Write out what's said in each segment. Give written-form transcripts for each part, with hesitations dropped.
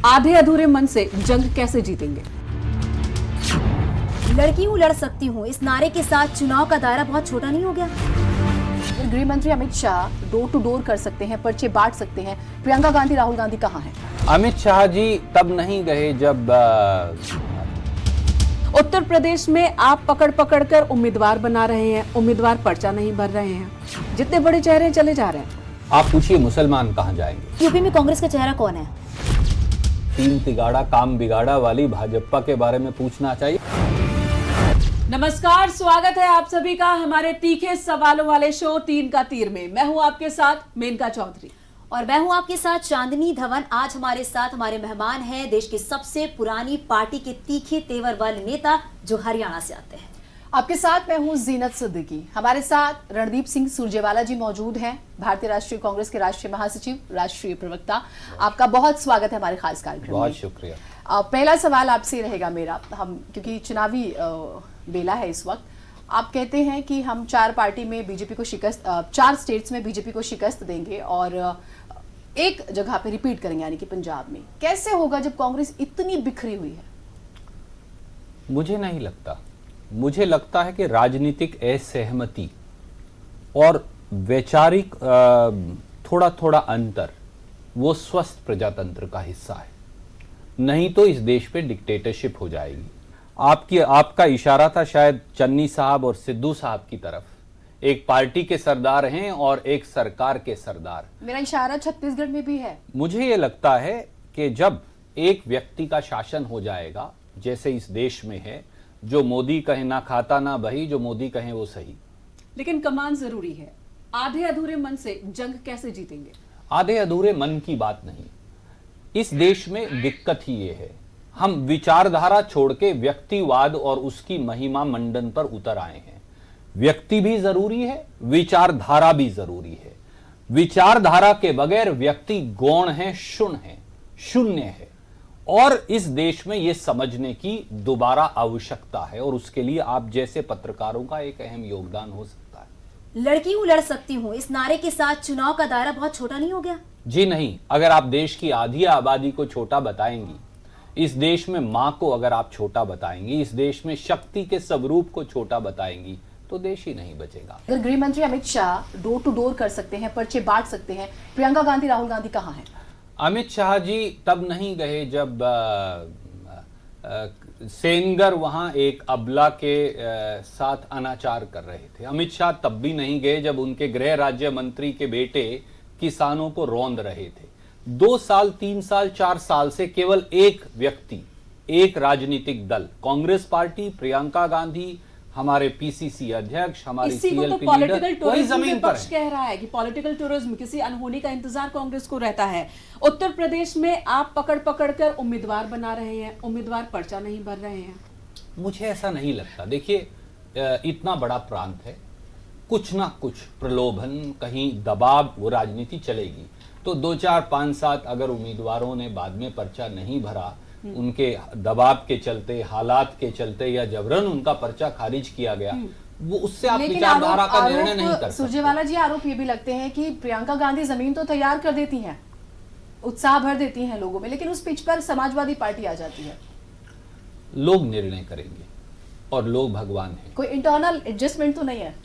आधे अधूरे मन से जंग कैसे जीतेंगे? लड़की हूँ लड़ सकती हूँ, इस नारे के साथ चुनाव का दायरा बहुत छोटा नहीं हो गया? गृह मंत्री Amit Shah door to door कर सकते हैं, पर्चे बांट सकते हैं, प्रियंका गांधी राहुल गांधी कहाँ हैं? अमित शाह जी तब नहीं गए जब उत्तर प्रदेश में आप पकड़ पकड़ कर उम्मीदवार बना रहे हैं, उम्मीदवार पर्चा नहीं भर रहे हैं, जितने बड़े चेहरे चले जा रहे हैं। आप पूछिए मुसलमान कहाँ जाएंगे? यूपी में कांग्रेस का चेहरा कौन है? तीन तिगाड़ा काम बिगाड़ा वाली भाजपा के बारे में पूछना चाहिए। नमस्कार, स्वागत है आप सभी का हमारे तीखे सवालों वाले शो तीन का तीर में। मैं हूं आपके साथ मेनका चौधरी और मैं हूं आपके साथ चांदनी धवन। आज हमारे साथ हमारे मेहमान हैं देश की सबसे पुरानी पार्टी के तीखे तेवर वाले नेता जो हरियाणा से आते हैं। आपके साथ मैं हूं जीनत सिद्दीकी। हमारे साथ रणदीप सिंह सुरजेवाला जी मौजूद हैं, भारतीय राष्ट्रीय कांग्रेस के राष्ट्रीय महासचिव, राष्ट्रीय प्रवक्ता। आपका बहुत स्वागत है हमारे खास कार्यक्रम में। बहुत शुक्रिया। पहला सवाल आपसे रहेगा मेरा, हम क्योंकि चुनावी बेला है इस वक्त, आप कहते हैं कि हम चार स्टेट्स में बीजेपी को शिकस्त देंगे और एक जगह पे रिपीट करेंगे, यानी कि पंजाब में। कैसे होगा जब कांग्रेस इतनी बिखरी हुई है? मुझे नहीं लगता। मुझे लगता है कि राजनीतिक असहमति और वैचारिक थोड़ा थोड़ा अंतर वो स्वस्थ प्रजातंत्र का हिस्सा है, नहीं तो इस देश पे डिक्टेटरशिप हो जाएगी। आपका इशारा था शायद चन्नी साहब और सिद्धू साहब की तरफ। एक पार्टी के सरदार हैं और एक सरकार के सरदार। मेरा इशारा छत्तीसगढ़ में भी है। मुझे ये लगता है कि जब एक व्यक्ति का शासन हो जाएगा, जैसे इस देश में है, जो मोदी कहे ना खाता ना बही, जो मोदी कहे वो सही। लेकिन कमान जरूरी है। आधे अधूरे मन से जंग कैसे जीतेंगे? आधे अधूरे मन की बात नहीं। इस देश में दिक्कत ही ये है, हम विचारधारा छोड़ के व्यक्तिवाद और उसकी महिमा मंडन पर उतर आए हैं। व्यक्ति भी जरूरी है, विचारधारा भी जरूरी है। विचारधारा के बगैर व्यक्ति गौण है, शून्य है। और इस देश में यह समझने की दोबारा आवश्यकता है और उसके लिए आप जैसे पत्रकारों का एक अहम योगदान हो सकता है। लड़की हूँ लड़ सकती हूँ, इस नारे के साथ चुनाव का दायरा बहुत छोटा नहीं हो गया? जी नहीं। अगर आप देश की आधी आबादी को छोटा बताएंगी, इस देश में मां को अगर आप छोटा बताएंगी, इस देश में शक्ति के स्वरूप को छोटा बताएंगी, तो देश ही नहीं बचेगा। अगर गृह मंत्री Amit Shah door to door कर सकते हैं, पर्चे बांट सकते हैं, प्रियंका गांधी राहुल गांधी कहाँ हैं? अमित शाह जी तब नहीं गए जब सेनगर वहां एक अबला के साथ अनाचार कर रहे थे। अमित शाह तब भी नहीं गए जब उनके गृह राज्य मंत्री के बेटे किसानों को रौंद रहे थे। 2 साल, 3 साल, 4 साल से केवल एक व्यक्ति, एक राजनीतिक दल, कांग्रेस पार्टी, प्रियंका गांधी, हमारे पीसीसी अध्यक्ष, हमारी सीएलपी लीडर, कोई जमीन पर है। कह रहा है कि पॉलिटिकल टूरिज्म, किसी अनहोनी का इंतजार कांग्रेस को रहता है। उत्तर प्रदेश में आप पकड़ पकड़ कर उम्मीदवार बना रहे हैं, उम्मीदवार पर्चा नहीं भर रहे हैं। मुझे ऐसा नहीं लगता। देखिए, इतना बड़ा प्रांत है, कुछ ना कुछ प्रलोभन, कहीं दबाव, वो राजनीति चलेगी। तो 2, 4, 5, 7 अगर उम्मीदवारों ने बाद में पर्चा नहीं भरा, उनके दबाव के चलते, हालात के चलते, या जबरन उनका पर्चा खारिज किया गया, वो उससे आप विचारधारा का निर्णय नहीं कर सकते। सुरजेवाला जी, आरोप ये भी लगते हैं कि प्रियंका गांधी जमीन तो तैयार कर देती हैं, उत्साह भर देती हैं लोगों में, लेकिन उस पिच पर समाजवादी पार्टी आ जाती है। लोग निर्णय करेंगे और लोग भगवान हैं। कोई इंटरनल एडजस्टमेंट तो नहीं है?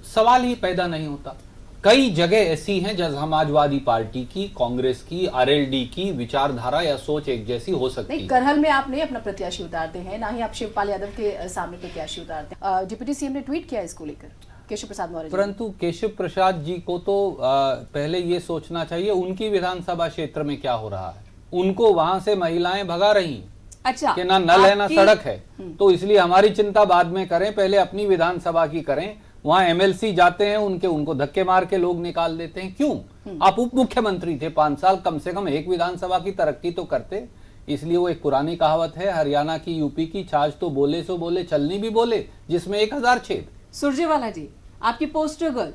सवाल ही पैदा नहीं होता। कई जगह ऐसी हैं जहां समाजवादी पार्टी की, कांग्रेस की, आरएलडी की विचारधारा या सोच एक जैसी हो सकती है। करहल में आप नहीं अपना प्रत्याशी उतारते हैं, ना ही आप शिवपाल यादव के सामने प्रत्याशी उतारते हैं। डिप्टी सीएम ने ट्वीट किया इसको लेकर, केशव प्रसाद मौर्य। परंतु केशव प्रसाद जी को तो पहले ये सोचना चाहिए उनकी विधानसभा क्षेत्र में क्या हो रहा है। उनको वहां से महिलाएं भगा रही, अच्छा, कि ना नल है ना सड़क है, तो इसलिए हमारी चिंता बाद में करें, पहले अपनी विधानसभा की करें। वहां एमएलसी जाते हैं, उनको धक्के मार के लोग निकाल देते हैं। क्यों? आप उप मुख्यमंत्री थे 5 साल, कम से कम एक विधानसभा की तरक्की तो करते। इसलिए वो एक पुरानी कहावत है, हरियाणा की, यूपी की, छाछ तो बोले सो बोले, चलनी भी बोले, जिसमें 1000 छेद। सुरजेवाला जी, आपकी पोस्टर गर्ल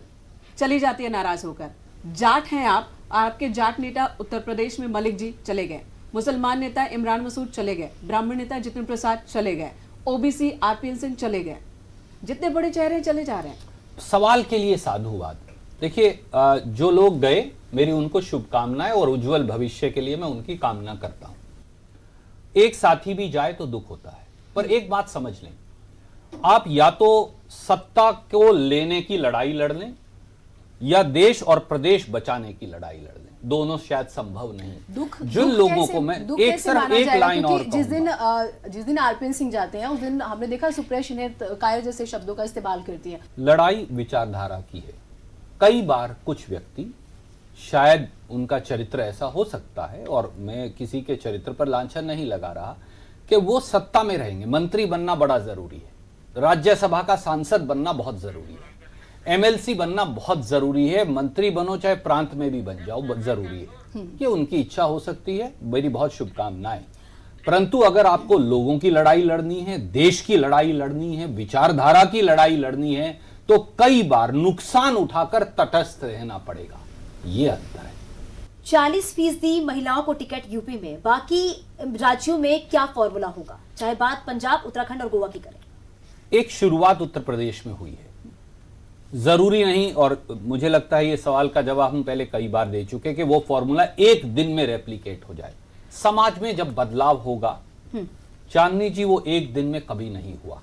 चली जाती है नाराज होकर। जाट हैं आप, आपके जाट नेता उत्तर प्रदेश में मलिक जी चले गए, मुसलमान नेता इमरान मसूद चले गए, ब्राह्मण नेता जितिन प्रसाद चले गए, ओबीसी आरपीएन सिंह चले गए, जितने बड़े चेहरे चले जा रहे हैं। सवाल के लिए साधुवाद। देखिए, जो लोग गए, मेरी उनको शुभकामनाएं और उज्जवल भविष्य के लिए मैं उनकी कामना करता हूं। एक साथी भी जाए तो दुख होता है। पर एक बात समझ लें, आप या तो सत्ता को लेने की लड़ाई लड़ लें या देश और प्रदेश बचाने की लड़ाई लड़ लें, दोनों शायद संभव नहीं। जिन लोगों को मैं एक सिर्फ एक लाइन और जिस दिन आरपीएन सिंह जाते हैं उस दिन हमने देखा सुप्रिया शिंदे कायर जैसे शब्दों का इस्तेमाल करती है। लड़ाई विचारधारा की है। कई बार कुछ व्यक्ति, शायद उनका चरित्र ऐसा हो सकता है, और मैं किसी के चरित्र पर लांछन नहीं लगा रहा, कि वो सत्ता में रहेंगे। मंत्री बनना बड़ा जरूरी है, राज्यसभा का सांसद बनना बहुत जरूरी है, एमएलसी बनना बहुत जरूरी है, मंत्री बनो चाहे प्रांत में भी बन जाओ, जरूरी है। ये उनकी इच्छा हो सकती है, मेरी बहुत शुभकामनाएं। परंतु अगर आपको लोगों की लड़ाई लड़नी है, देश की लड़ाई लड़नी है, विचारधारा की लड़ाई लड़नी है, तो कई बार नुकसान उठाकर तटस्थ रहना पड़ेगा। ये अंतर है। 40% महिलाओं को टिकट यूपी में, बाकी राज्यों में क्या फॉर्मूला होगा? चाहे बात पंजाब, उत्तराखंड और गोवा की करें। एक शुरुआत उत्तर प्रदेश में हुई है, जरूरी नहीं, और मुझे लगता है ये सवाल का जवाब हम पहले कई बार दे चुके कि वो फॉर्मूला एक दिन में रेप्लिकेट हो जाए। समाज में जब बदलाव होगा, चांदनी जी, वो एक दिन में कभी नहीं हुआ।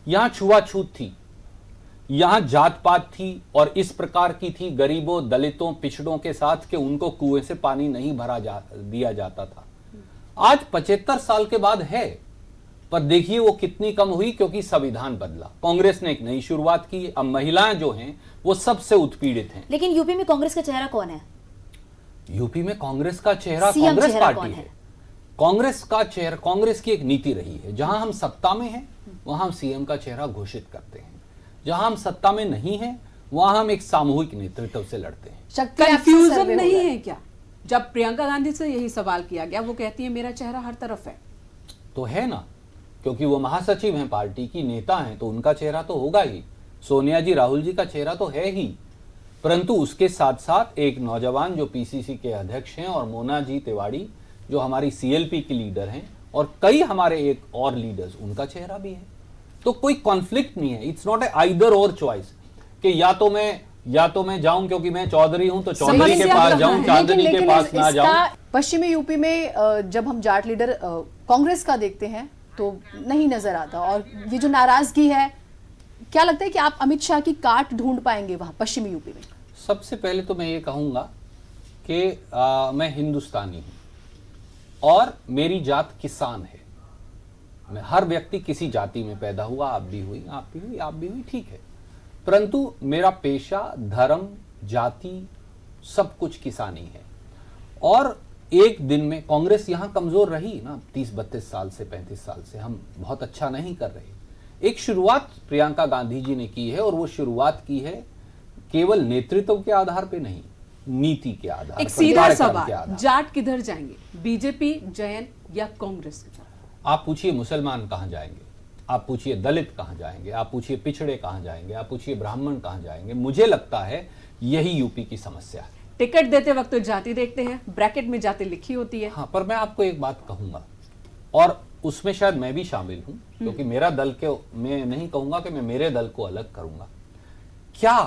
यहां छुआछूत थी, यहां जात पात थी, और इस प्रकार की थी गरीबों, दलितों, पिछड़ों के साथ कि उनको कुएं से पानी नहीं दिया जाता था। आज 75 साल के बाद है, पर देखिए वो कितनी कम हुई, क्योंकि संविधान बदला। कांग्रेस ने एक नई शुरुआत की। अब महिलाएं जो हैं वो सबसे उत्पीड़ित हैं। लेकिन यूपी में कांग्रेस का चेहरा कौन है? यूपी में कांग्रेस का चेहरा कांग्रेस पार्टी है। कांग्रेस का चेहरा, कांग्रेस की एक नीति रही है, जहां हम सत्ता में हैं वहां हम सीएम का चेहरा घोषित करते हैं, जहां हम सत्ता में नहीं हैं वहां हम एक सामूहिक नेतृत्व से लड़ते हैं। कंफ्यूजन नहीं है क्या? जब प्रियंका गांधी से यही सवाल किया गया, वो कहती है मेरा चेहरा हर तरफ है। तो है ना, क्योंकि वो महासचिव हैं, पार्टी की नेता हैं, तो उनका चेहरा तो होगा ही। सोनिया जी, राहुल जी का चेहरा तो है ही, परंतु उसके साथ साथ एक नौजवान जो पीसीसी के अध्यक्ष हैं, और मोना जी तिवाड़ी जो हमारी सीएलपी की लीडर हैं, और कई हमारे एक और लीडर्स, उनका चेहरा भी है। तो कोई कॉन्फ्लिक्ट नहीं है। इट्स नॉट ए आइदर और चॉइस कि या तो मैं जाऊं क्योंकि मैं चौधरी हूं तो चौधरी के पास जाऊं, चांदनी के पास ना जाऊं। पश्चिमी यूपी में जब हम जाट लीडर कांग्रेस का देखते हैं तो नहीं नजर आता, और ये जो नाराजगी है, क्या लगता है कि आप अमित शाह की काट ढूंढ पाएंगे वहां पश्चिमी यूपी में? सबसे पहले तो मैं ये कहूंगा कि मैं हिंदुस्तानी हूं और मेरी जात किसान है। मैं, हर व्यक्ति किसी जाति में पैदा हुआ, आप भी हुई, आप भी हुई, आप भी हुई, ठीक है, परंतु मेरा पेशा, धर्म, जाति, सब कुछ किसानी है। और एक दिन में कांग्रेस यहां कमजोर रही ना, 30-32 साल से, 35 साल से हम बहुत अच्छा नहीं कर रहे। एक शुरुआत प्रियंका गांधी जी ने की है, और वो शुरुआत की है केवल नेतृत्व के आधार पे नहीं, नीति के आधार पर। एक सीधा सवाल, जाट किधर जाएंगे, बीजेपी, जैन या कांग्रेस? आप पूछिए मुसलमान कहां जाएंगे, आप पूछिए दलित कहां जाएंगे, आप पूछिए पिछड़े कहां जाएंगे, आप पूछिए ब्राह्मण कहां जाएंगे। मुझे लगता है यही यूपी की समस्या है। टिकट देते वक्त तो जाति देखते हैं, ब्रैकेट में जाति लिखी होती है। हाँ, पर मैं आपको एक बात कहूंगा, और उसमें शायद मैं भी शामिल हूं, क्योंकि मेरा दल के, मैं नहीं कहूंगा कि मैं मेरे दल को अलग करूंगा। क्या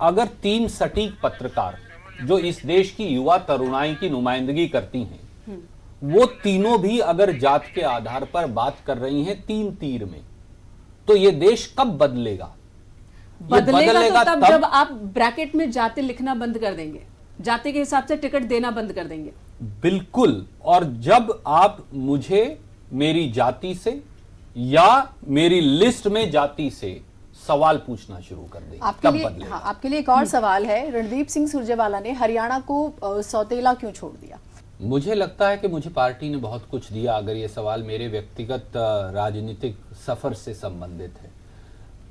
अगर 3 सटीक पत्रकार जो इस देश की युवा तरुणाई की नुमाइंदगी करती हैं, वो तीनों भी अगर जात के आधार पर बात कर रही हैं 3 तीर में, तो ये देश कब बदलेगा? बदलेगा तो तब जब आप ब्रैकेट में जाति लिखना बंद कर देंगे, जाति के हिसाब से टिकट देना बंद कर देंगे। बिल्कुल, और जब आप मुझे मेरी जाति से या मेरी लिस्ट में जाति से सवाल पूछना शुरू कर देंगे, तब बदलेगा। हाँ, आपके लिए एक और सवाल है। रणदीप सिंह सुरजेवाला ने हरियाणा को सौतेला क्यों छोड़ दिया? मुझे लगता है कि मुझे पार्टी ने बहुत कुछ दिया। अगर ये सवाल मेरे व्यक्तिगत राजनीतिक सफर से संबंधित है,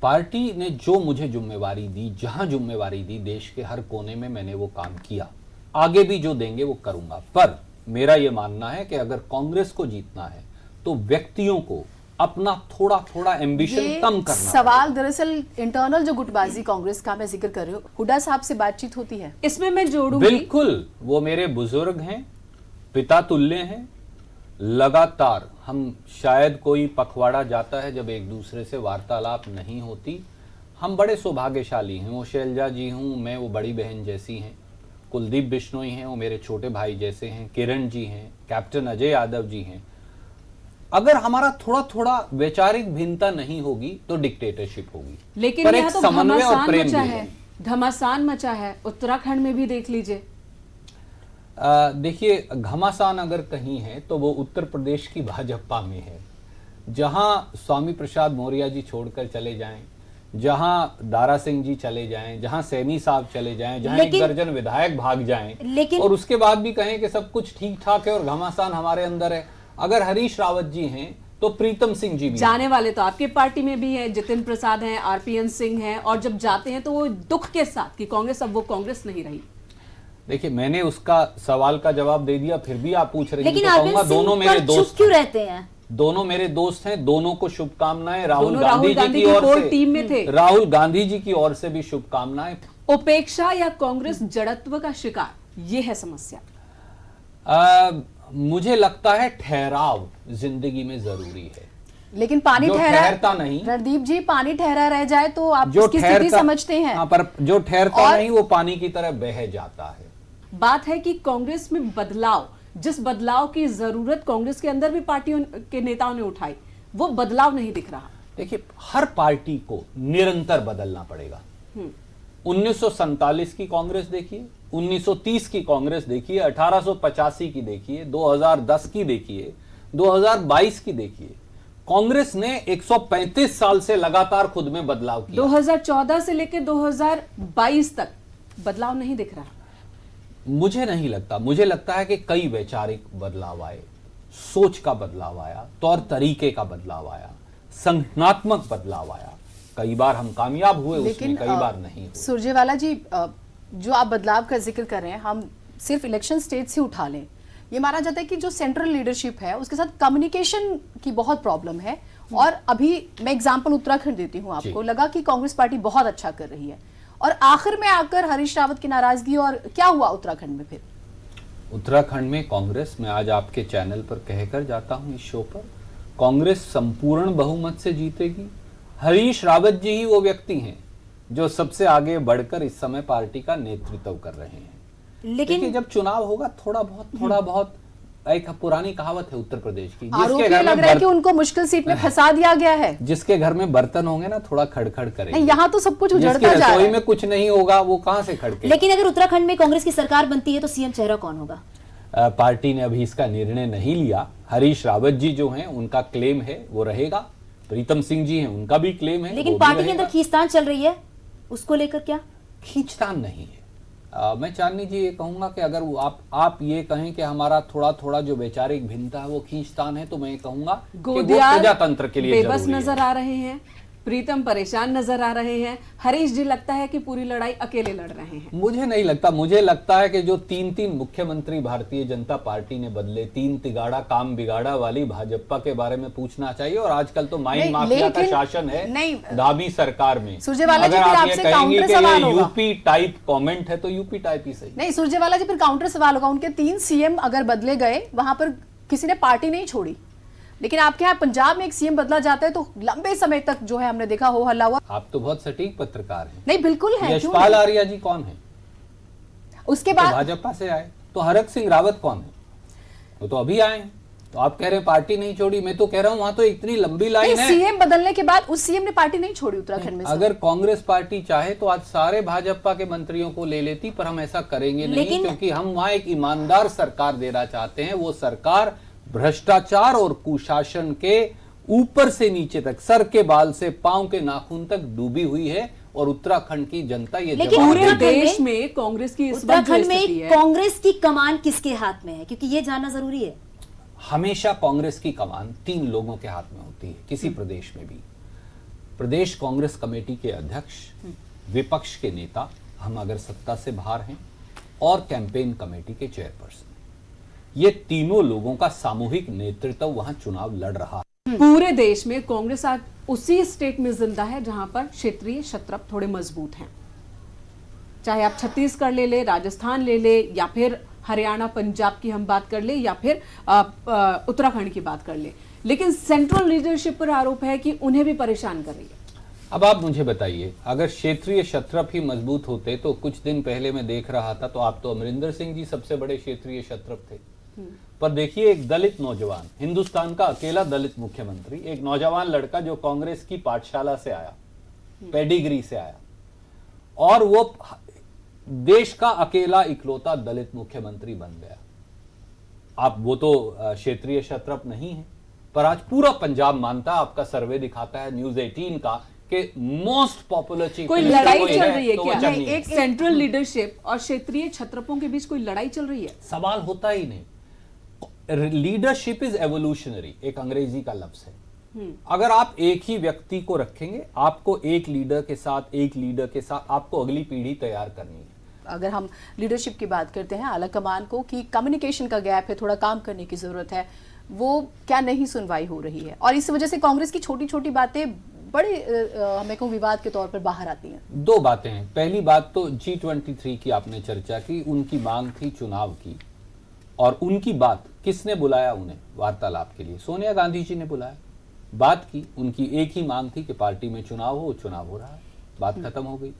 पार्टी ने जो मुझे जिम्मेवारी दी, जहां जिम्मेवारी दी, देश के हर कोने में मैंने वो काम किया, आगे भी जो देंगे वो करूंगा। पर मेरा ये मानना है कि अगर कांग्रेस को जीतना है तो व्यक्तियों को अपना थोड़ा थोड़ा एम्बिशन कम करना। सवाल दरअसल इंटरनल जो गुटबाजी कांग्रेस का मैं जिक्र कर रही हूँ, हुड्डा साहब से बातचीत होती है इसमें, मैं जोड़ूंगी। बिल्कुल, वो मेरे बुजुर्ग हैं, पिता तुल्य हैं। लगातार हम, शायद कोई पखवाड़ा जाता है जब एक दूसरे से वार्तालाप नहीं होती। हम बड़े सौभाग्यशाली हैं। वो शैलजा जी हूँ मैं, वो बड़ी बहन जैसी हैं। कुलदीप बिश्नोई हैं, वो मेरे छोटे भाई जैसे हैं। किरण जी हैं, कैप्टन अजय यादव जी हैं। अगर हमारा थोड़ा थोड़ा वैचारिक भिन्नता नहीं होगी तो डिक्टेटरशिप होगी। लेकिन पर यह एक तो समन्वय और घमासान प्रेम मचा भी है, घमासान मचा है। उत्तराखंड में भी देख लीजिए। देखिए, घमासान अगर कहीं है तो वो उत्तर प्रदेश की भाजपा में है, जहां स्वामी प्रसाद मौर्य जी छोड़कर चले जाएं, जहां दारा सिंह जी चले जाएं, जहां सैनी साहब चले जाएं, जहां एक दर्जन विधायक भाग जाएं, और उसके बाद भी कहें कि सब कुछ ठीक ठाक है और घमासान हमारे अंदर है। अगर हरीश रावत जी हैं तो प्रीतम सिंह जी भी जाने वाले तो आपके पार्टी में भी है, जितिन प्रसाद हैं, आरपीएन सिंह हैं, और जब जाते हैं तो वो दुख के साथ कि कांग्रेस अब वो कांग्रेस नहीं रही। देखिए, मैंने उसका सवाल का जवाब दे दिया, फिर भी आप पूछ रहे हैं। लेकिन तो कहूंगा दोनों मेरे दोस्त क्यों रहते हैं? दोनों मेरे दोस्त हैं, दोनों को शुभकामनाएं। राहुल दोनों गांधी जी की ओर से, टीम में थे। राहुल गांधी जी की ओर से भी शुभकामनाएं। उपेक्षा या कांग्रेस जड़त्व का शिकार, ये है समस्या। मुझे लगता है ठहराव जिंदगी में जरूरी है, लेकिन पानी ठहरता नहीं। रणदीप जी, पानी ठहरा रह जाए तो आप जो इसकी स्थिति समझते हैं। हाँ, पर जो ठहरता नहीं वो पानी की तरह बह जाता है। बात है कि कांग्रेस में बदलाव, जिस बदलाव की जरूरत कांग्रेस के अंदर भी पार्टियों के नेताओं ने उठाई, वो बदलाव नहीं दिख रहा। देखिए, हर पार्टी को निरंतर बदलना पड़ेगा। 1947 की कांग्रेस देखिए, 1930 की कांग्रेस देखिए, 1885 की देखिए, 2010 की देखिए, 2022 की देखिए। कांग्रेस ने 135 साल से लगातार खुद में बदलाव किया। 2014 से लेकर 2022 तक बदलाव नहीं दिख रहा। मुझे नहीं लगता, मुझे लगता है कि कई वैचारिक बदलाव आए, सोच का बदलाव आया, तौर तरीके का बदलाव आया, संगठनात्मक बदलाव आया। कई बार हम कामयाब हुए उसमें, कई बार नहीं हुए। सुरजेवाला जी, जो आप बदलाव का जिक्र कर रहे हैं, हम सिर्फ इलेक्शन स्टेट से उठा लें, ये माना जाता है कि जो सेंट्रल लीडरशिप है उसके साथ कम्युनिकेशन की बहुत प्रॉब्लम है। और अभी मैं एग्जांपल उत्तराखंड देती हूँ आपको, लगा कि कांग्रेस पार्टी बहुत अच्छा कर रही है, और आखिर में आकर हरीश रावत की नाराजगी, और क्या हुआ उत्तराखंड में? फिर उत्तराखंड में कांग्रेस, मैं आज आपके चैनल पर कहकर जाता हूं इस शो पर, कांग्रेस संपूर्ण बहुमत से जीतेगी। हरीश रावत जी ही वो व्यक्ति हैं जो सबसे आगे बढ़कर इस समय पार्टी का नेतृत्व कर रहे हैं। लेकिन जब चुनाव होगा थोड़ा बहुत एक पुरानी कहावत है उत्तर प्रदेश की, जिसके घर लग रहा है कि उनको मुश्किल सीट में फंसा दिया गया है। जिसके घर में बर्तन होंगे ना, थोड़ा खड़खड़ करेंगे। यहाँ तो सब कुछ उजड़ता जा रहा है। रसोई में कुछ नहीं होगा, वो कहां से खड़के। लेकिन अगर उत्तराखंड में कांग्रेस की सरकार बनती है तो सीएम चेहरा कौन होगा? पार्टी ने अभी इसका निर्णय नहीं लिया। हरीश रावत जी जो हैं, उनका क्लेम है वो रहेगा। प्रीतम सिंह जी हैं, उनका भी क्लेम है। लेकिन पार्टी के अंदर खींचतान चल रही है, उसको लेकर क्या? खींचतान नहीं है। मैं चांदनी जी ये कहूंगा कि अगर आप ये कहें कि हमारा थोड़ा जो वैचारिक भिन्नता है वो खींचतान है, तो मैं कहूंगा कि वो प्रजातंत्र के लिए बेबस नजर आ रहे हैं, प्रीतम परेशान नजर आ रहे हैं, हरीश जी लगता है कि पूरी लड़ाई अकेले लड़ रहे हैं। मुझे नहीं लगता, मुझे लगता है कि जो 3 मुख्यमंत्री भारतीय जनता पार्टी ने बदले, 3 तिगाड़ा काम बिगाड़ा वाली भाजपा के बारे में पूछना चाहिए। और आजकल तो माइन माफिया का शासन है धामी सरकार में। अगर आप ये कहेंगे कि ये यूपी टाइप कमेंट है तो यूपी टाइप ही सही। नहीं सुरजेवाला जी, फिर काउंटर सवाल होगा। उनके 3 सीएम अगर बदले गए, वहां पर किसी ने पार्टी नहीं छोड़ी, लेकिन आपके यहाँ पंजाब में एक सीएम बदला जाता है तो लंबे समय तक जो है हमने देखा हो हल्ला हुआ। आप तो बहुत सटीक पत्रकार हैं। नहीं, बिल्कुल है। यशपाल आर्या जी कौन है? उसके बाद भाजपा से आए। तो हरक सिंह रावत कौन है? वो तो अभी आए हैं। तो आप कह रहे हैं पार्टी नहीं छोड़ी, मैं तो कह रहा हूं वहां तो इतनी लंबी लाइन है। सीएम बदलने के बाद उस सीएम ने पार्टी नहीं छोड़ी उत्तराखंड में। अगर कांग्रेस पार्टी चाहे तो आज सारे भाजपा के मंत्रियों को ले लेती, पर हम ऐसा करेंगे नहीं, क्योंकि हम वहां एक ईमानदार सरकार देना चाहते हैं। वो सरकार भ्रष्टाचार और कुशासन के ऊपर से नीचे तक, सर के बाल से पांव के नाखून तक डूबी हुई है। और उत्तराखंड की जनता ये पूरे देश में कांग्रेस की उत्तराखंड में कांग्रेस की कमान किसके हाथ में है, क्योंकि ये जानना जरूरी है। हमेशा कांग्रेस की कमान 3 लोगों के हाथ में होती है, किसी प्रदेश में भी। प्रदेश कांग्रेस कमेटी के अध्यक्ष, विपक्ष के नेता, हम अगर सत्ता से बाहर हैं, और कैंपेन कमेटी के चेयरपर्सन। ये तीनों लोगों का सामूहिक नेतृत्व वहां चुनाव लड़ रहा है। पूरे देश में कांग्रेस आज उसी स्टेट में जिंदा है जहां पर क्षेत्रीय शत्रप थोड़े मजबूत हैं। चाहे आप छत्तीसगढ़ ले ले, राजस्थान ले ले, या फिर हरियाणा पंजाब की हम बात कर ले, या फिर उत्तराखंड की बात कर ले, लेकिन सेंट्रल लीडरशिप पर आरोप है कि उन्हें भी परेशान कर रही है। अब आप मुझे बताइए, अगर क्षेत्रीय शत्रप ही मजबूत होते, तो कुछ दिन पहले मैं देख रहा था, तो आप तो अमरिंदर सिंह जी सबसे बड़े क्षेत्रीय शत्रप थे। पर देखिए, एक दलित नौजवान, हिंदुस्तान का अकेला दलित मुख्यमंत्री, एक नौजवान लड़का जो कांग्रेस की पाठशाला से आया, पेडिग्री से आया, और वो देश का अकेला इकलौता दलित मुख्यमंत्री बन गया। आप वो तो क्षेत्रीय क्षत्रप नहीं है, पर आज पूरा पंजाब मानता है, आपका सर्वे दिखाता है न्यूज 18 का, कि मोस्ट पॉपुलर चीफ कोई लड़ाई चल रही है तो क्या? वो चन्नी है। एक सेंट्रल लीडरशिप और क्षेत्रीय छत्रपों के बीच कोई लड़ाई चल रही है? सवाल होता ही नहीं। लीडरशिप इज एवोल्यूशनरी, एक अंग्रेजी का लफ्ज है। अगर आप एक ही व्यक्ति को रखेंगे, आपको एक लीडर के साथ आपको अगली पीढ़ी तैयार करनी है। अगर हम लीडरशिप की बात करते हैं, आला कमान को कि कम्युनिकेशन का गैप है, थोड़ा काम करने की जरूरत है, वो क्या नहीं सुनवाई हो रही है, और इस वजह से कांग्रेस की छोटी छोटी बातें बड़े हमें को विवाद के तौर पर बाहर आती हैं। दो बातें हैं। पहली बात तो G23 की आपने चर्चा की, उनकी मांग थी चुनाव की, और उनकी बात किसने बुलाया उन्हें वार्तालाप के लिए? सोनिया गांधी जी ने बुलाया, बात की। उनकी एक ही मांग थी कि पार्टी में चुनाव हो रहा है, बात खत्म हो गई।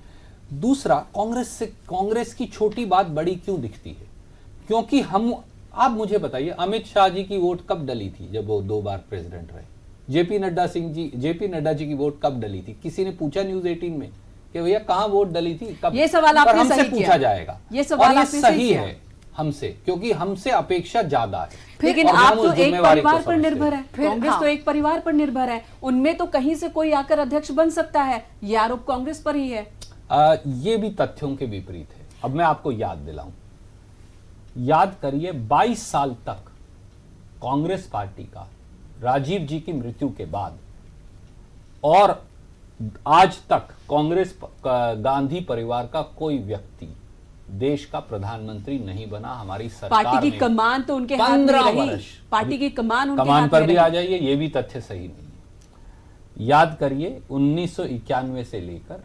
दूसरा, कांग्रेस की छोटी बात बड़ी क्यों दिखती है? क्योंकि आप मुझे बताइए, अमित शाह जी की वोट कब डली थी जब वो 2 बार प्रेसिडेंट रहे? जेपी नड्डा जी की वोट कब डली थी? किसी ने पूछा न्यूज 18 में कि भैया कहां वोट डली थी, कब? ये सवाल आपने हमसे सही पूछा किया। जाएगा, ये सवाल और ये आपने सही सही किया। है हमसे, क्योंकि हमसे अपेक्षा ज्यादा है। लेकिन और हम आप उस तो एक जिम्मेवारी को परिवार पर समझते निर्भर हैं। है, कांग्रेस तो एक परिवार पर निर्भर है, उनमें तो कहीं से कोई आकर अध्यक्ष बन सकता है, ये आरोप कांग्रेस पर ही है। ये भी तथ्यों के विपरीत है। अब मैं आपको याद दिलाऊं, याद करिए, 22 साल तक कांग्रेस पार्टी का राजीव जी की मृत्यु के बाद और आज तक कांग्रेस गांधी परिवार का कोई व्यक्ति देश का प्रधानमंत्री नहीं बना। हमारी सरकार पार्टी की ने कमान तो उनके हाथ में 15 रही, वर्ष पार्टी की कमान उनके कमान हाथ पर में भी रही। आ जाइए, ये भी तथ्य सही नहीं है। याद करिए, 1991 से लेकर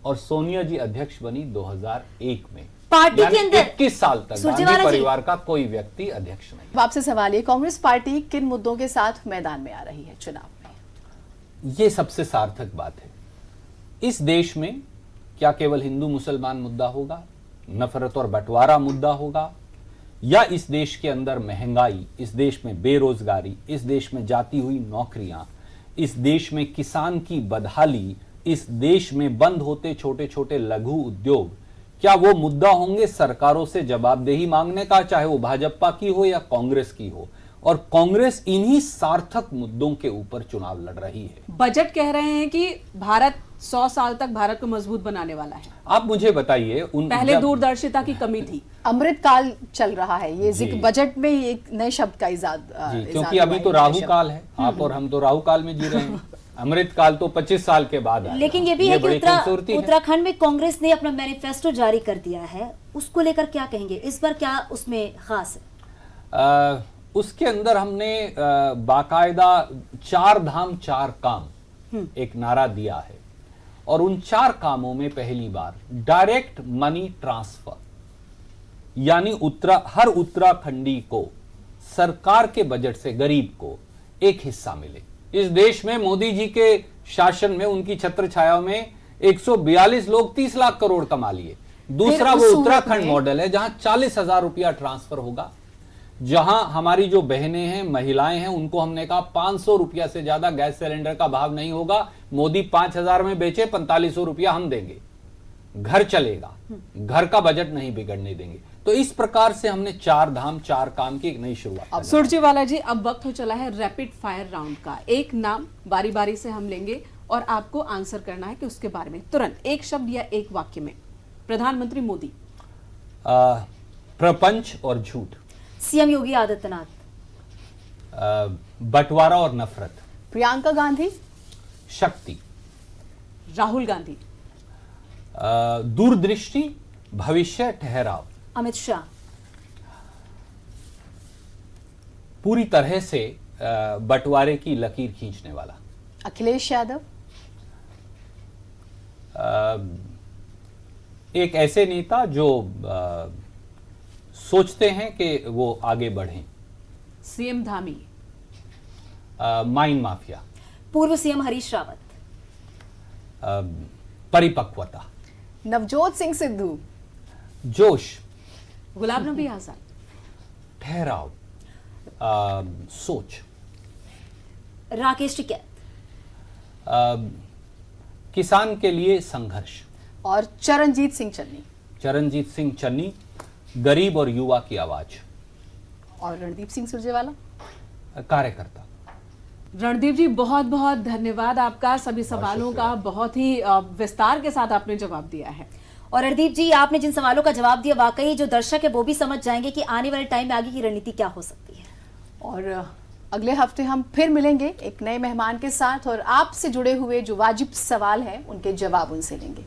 और सोनिया जी अध्यक्ष बनी 2001 में, पार्टी के अंदर 21 साल तक सुरजेवाला गांधी जी। परिवार का कोई व्यक्ति अध्यक्ष नहीं। अब आपसे सवाल ये, कांग्रेस पार्टी किन मुद्दों के साथ मैदान में आ रही है चुनाव में? ये सबसे सार्थक बात है। इस देश में क्या केवल हिंदू मुसलमान मुद्दा होगा, नफरत और बंटवारा मुद्दा होगा, या इस देश के अंदर महंगाई, इस देश में बेरोजगारी, इस देश में जाती हुई नौकरियां, इस देश में किसान की बदहाली, इस देश में बंद होते छोटे छोटे लघु उद्योग, क्या वो मुद्दा होंगे सरकारों से जवाबदेही मांगने का, चाहे वो भाजपा की हो या कांग्रेस की हो? और कांग्रेस इन्हीं सार्थक मुद्दों के ऊपर चुनाव लड़ रही है। बजट कह रहे हैं कि भारत 100 साल तक भारत को मजबूत बनाने वाला है। आप मुझे बताइए, पहले दूरदर्शिता की कमी थी, अमृत काल चल रहा है, ये जी। जिक्र बजट में ही एक नए शब्द का इजाद जी, क्योंकि अभी तो राहु काल है, आप और हम तो राहु काल में जी रहे हैं। अमृत काल तो 25 साल के बाद आएगा। लेकिन ये भी है कि बड़ी खूबसूरती है। उत्तराखंड में कांग्रेस ने अपना मैनिफेस्टो जारी कर दिया है, उसको लेकर क्या कहेंगे? इस बार क्या उसमें खास है? उसके अंदर हमने बाकायदा 4 धाम 4 काम एक नारा दिया है, और उन 4 कामों में पहली बार डायरेक्ट मनी ट्रांसफर, यानी हर उत्तराखंडी को सरकार के बजट से गरीब को एक हिस्सा मिले। इस देश में मोदी जी के शासन में, उनकी छत्र छाया में 142 लोग 30 लाख करोड़ कमा लिए। दूसरा वो उत्तराखंड मॉडल है, जहां 40,000 रुपया ट्रांसफर होगा, जहां हमारी जो बहनें हैं, महिलाएं हैं, उनको हमने कहा 500 रुपया से ज्यादा गैस सिलेंडर का भाव नहीं होगा। मोदी 5,000 में बेचे, 4500 रुपया हम देंगे, घर चलेगा, घर का बजट नहीं बिगड़ने देंगे। तो इस प्रकार से हमने 4 धाम 4 काम की एक नई शुरुआत। सुरजेवाला जी, अब वक्त हो चला है रैपिड फायर राउंड का। एक नाम बारी बारी से हम लेंगे और आपको आंसर करना है कि उसके बारे में तुरंत एक शब्द या एक वाक्य में। प्रधानमंत्री मोदी, प्रपंच और झूठ, सीएम योगी आदित्यनाथ, बंटवारा और नफरत, प्रियंका गांधी, शक्ति, राहुल गांधी, दूरदृष्टि, भविष्य, ठहराव, अमित शाह, पूरी तरह से बंटवारे की लकीर खींचने वाला, अखिलेश यादव, एक ऐसे नेता जो सोचते हैं कि वो आगे बढ़ें, सीएम धामी, माइन माफिया, पूर्व सीएम हरीश रावत, परिपक्वता, नवजोत सिंह सिद्धू, जोश, गुलाम नबी आजाद, ठहराव, सोच। राकेश टिकैत। किसान के लिए संघर्ष। और चरणजीत सिंह चन्नी। चरणजीत सिंह चन्नी, गरीब और युवा की आवाज। और रणदीप सिंह सुरजेवाला, कार्यकर्ता। रणदीप जी, बहुत बहुत धन्यवाद आपका। सभी सवालों का बहुत ही विस्तार के साथ आपने जवाब दिया है। और रणदीप जी, आपने जिन सवालों का जवाब दिया, वाकई जो दर्शक है वो भी समझ जाएंगे कि आने वाले टाइम में आगे की रणनीति क्या हो सकती है। और अगले हफ्ते हम फिर मिलेंगे एक नए मेहमान के साथ और आपसे जुड़े हुए जो वाजिब सवाल हैं उनके जवाब उनसे लेंगे।